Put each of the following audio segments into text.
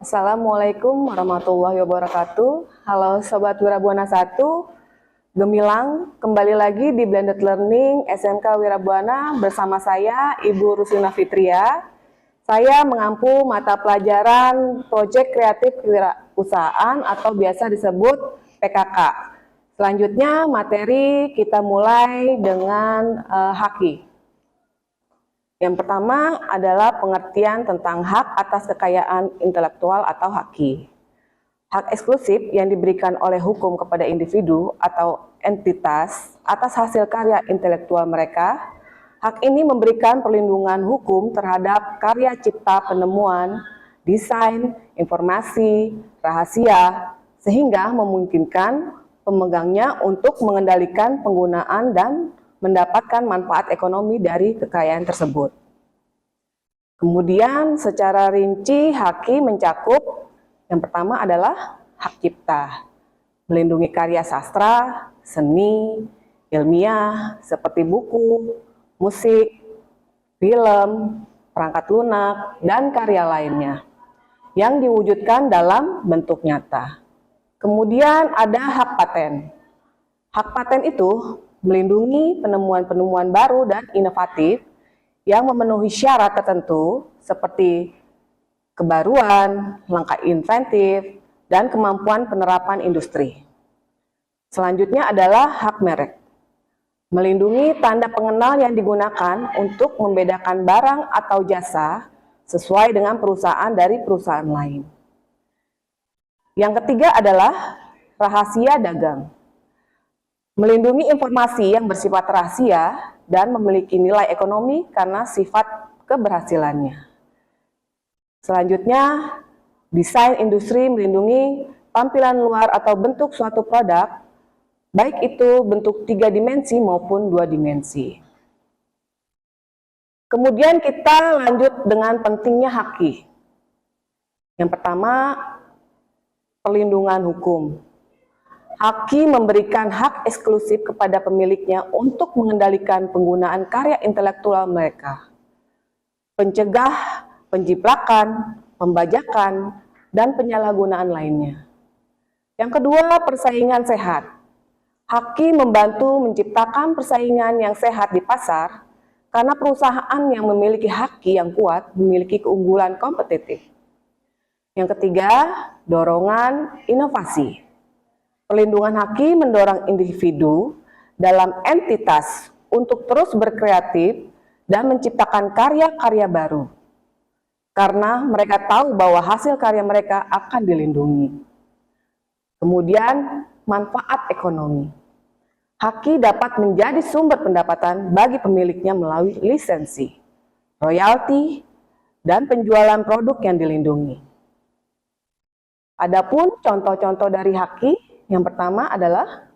Assalamualaikum warahmatullahi wabarakatuh. Halo Sobat Wirabuana 1, Gemilang, kembali lagi di Blended Learning SMK Wirabuana bersama saya Ibu Rusina Fitria. Saya mengampu mata pelajaran Proyek Kreatif Kewirausahaan atau biasa disebut PKK. Selanjutnya materi kita mulai dengan HAKI. Yang pertama adalah pengertian tentang hak atas kekayaan intelektual atau HAKI. Hak eksklusif yang diberikan oleh hukum kepada individu atau entitas atas hasil karya intelektual mereka. Hak ini memberikan perlindungan hukum terhadap karya cipta, penemuan, desain, informasi, rahasia, sehingga memungkinkan pemegangnya untuk mengendalikan penggunaan dan mendapatkan manfaat ekonomi dari kekayaan tersebut. Kemudian secara rinci HAKI mencakup yang pertama adalah hak cipta, melindungi karya sastra, seni, ilmiah seperti buku, musik, film, perangkat lunak, dan karya lainnya yang diwujudkan dalam bentuk nyata. Kemudian ada hak paten. Hak paten itu melindungi penemuan-penemuan baru dan inovatif yang memenuhi syarat tertentu seperti kebaruan, langkah inventif, dan kemampuan penerapan industri. Selanjutnya adalah hak merek. Melindungi tanda pengenal yang digunakan untuk membedakan barang atau jasa sesuai dengan perusahaan dari perusahaan lain. Yang ketiga adalah rahasia dagang. Melindungi informasi yang bersifat rahasia dan memiliki nilai ekonomi karena sifat keberhasilannya. Selanjutnya, desain industri melindungi tampilan luar atau bentuk suatu produk, baik itu bentuk 3 dimensi maupun 2 dimensi. Kemudian kita lanjut dengan pentingnya HAKI. Yang pertama, perlindungan hukum. HAKI memberikan hak eksklusif kepada pemiliknya untuk mengendalikan penggunaan karya intelektual mereka, pencegah penjiplakan, pembajakan, dan penyalahgunaan lainnya. Yang kedua, persaingan sehat. HAKI membantu menciptakan persaingan yang sehat di pasar karena perusahaan yang memiliki HAKI yang kuat memiliki keunggulan kompetitif. Yang ketiga, dorongan inovasi. Perlindungan HAKI mendorong individu dalam entitas untuk terus berkreatif dan menciptakan karya-karya baru. Karena mereka tahu bahwa hasil karya mereka akan dilindungi. Kemudian, manfaat ekonomi. HAKI dapat menjadi sumber pendapatan bagi pemiliknya melalui lisensi, royalti, dan penjualan produk yang dilindungi. Adapun contoh-contoh dari HAKI, yang pertama adalah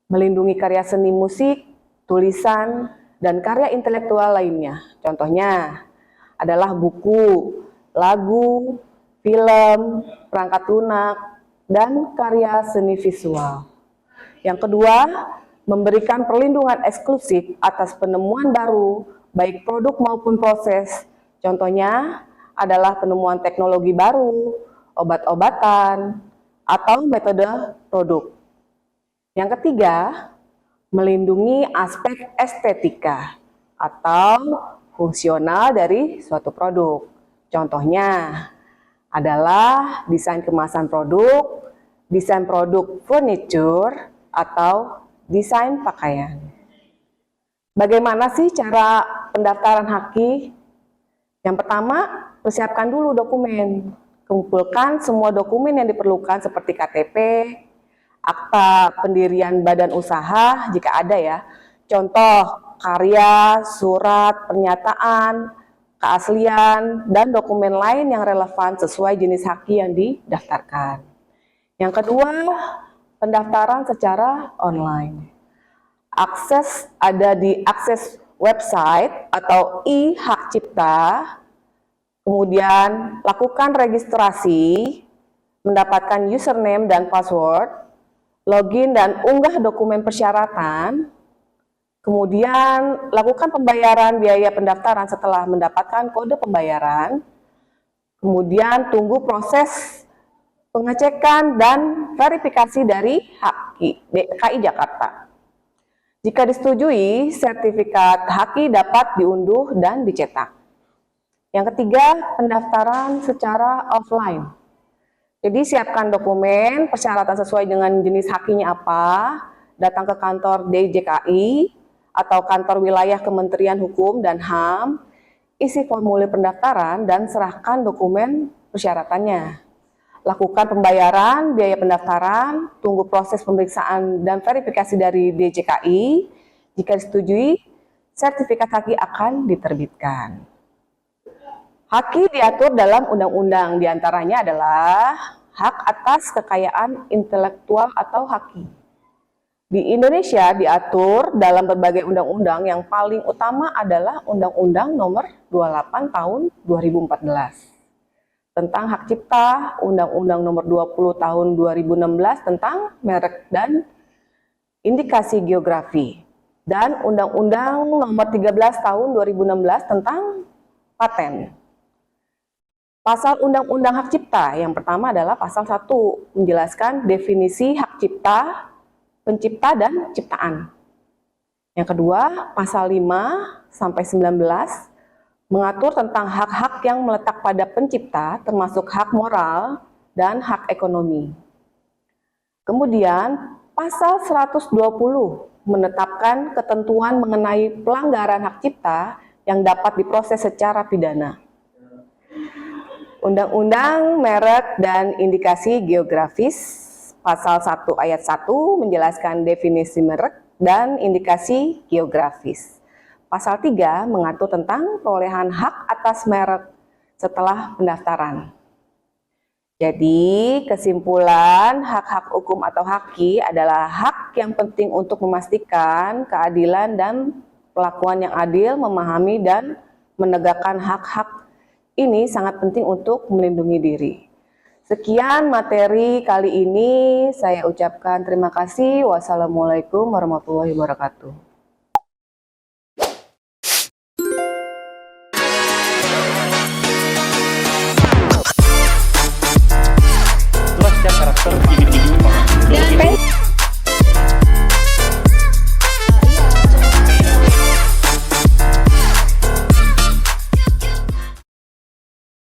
melindungi karya seni musik, tulisan, dan karya intelektual lainnya. Contohnya adalah buku, lagu, film, perangkat lunak, dan karya seni visual. Yang kedua, memberikan perlindungan eksklusif atas penemuan baru, baik produk maupun proses. Contohnya adalah penemuan teknologi baru, obat-obatan, atau metode produk. Yang ketiga, melindungi aspek estetika atau fungsional dari suatu produk. Contohnya adalah desain kemasan produk, desain produk furniture, atau desain pakaian. Bagaimana sih cara pendaftaran HAKI? Yang pertama, persiapkan dulu dokumen. Kumpulkan semua dokumen yang diperlukan seperti KTP, akta pendirian badan usaha jika ada ya. Contoh, karya, surat, pernyataan, keaslian, dan dokumen lain yang relevan sesuai jenis HAKI yang didaftarkan. Yang kedua, pendaftaran secara online. Akses ada di akses website atau e-hak cipta. Kemudian lakukan registrasi, mendapatkan username dan password, login dan unggah dokumen persyaratan, kemudian lakukan pembayaran biaya pendaftaran setelah mendapatkan kode pembayaran, Kemudian tunggu proses pengecekan dan verifikasi dari KI Jakarta. Jika disetujui, sertifikat HAKI dapat diunduh dan dicetak. Yang ketiga, pendaftaran secara offline. Jadi siapkan dokumen, persyaratan sesuai dengan jenis HAKI-nya apa, datang ke kantor DJKI atau kantor wilayah Kementerian Hukum dan HAM, isi formulir pendaftaran dan serahkan dokumen persyaratannya. Lakukan pembayaran biaya pendaftaran, tunggu proses pemeriksaan dan verifikasi dari DJKI. Jika disetujui, sertifikat HAKI akan diterbitkan. HAKI diatur dalam undang-undang, diantaranya adalah hak atas kekayaan intelektual atau HAKI. Di Indonesia diatur dalam berbagai undang-undang, yang paling utama adalah Undang-Undang Nomor 28 Tahun 2014 tentang hak cipta, Undang-Undang Nomor 20 Tahun 2016 tentang merek dan indikasi geografi, dan Undang-Undang Nomor 13 Tahun 2016 tentang paten. Pasal Undang-Undang Hak Cipta yang pertama adalah pasal 1, menjelaskan definisi hak cipta, pencipta, dan ciptaan. Yang kedua, pasal 5 sampai 19 mengatur tentang hak-hak yang meletak pada pencipta, termasuk hak moral dan hak ekonomi. Kemudian, pasal 120 menetapkan ketentuan mengenai pelanggaran hak cipta yang dapat diproses secara pidana. Undang-Undang Merek dan Indikasi Geografis, pasal 1 ayat 1 menjelaskan definisi merek dan indikasi geografis. Pasal 3 mengatur tentang perolehan hak atas merek setelah pendaftaran. Jadi, kesimpulan hak-hak hukum atau HAKI adalah hak yang penting untuk memastikan keadilan dan perlakuan yang adil, memahami dan menegakkan hak-hak ini sangat penting untuk melindungi diri. Sekian materi kali ini, saya ucapkan terima kasih. Wassalamualaikum warahmatullahi wabarakatuh.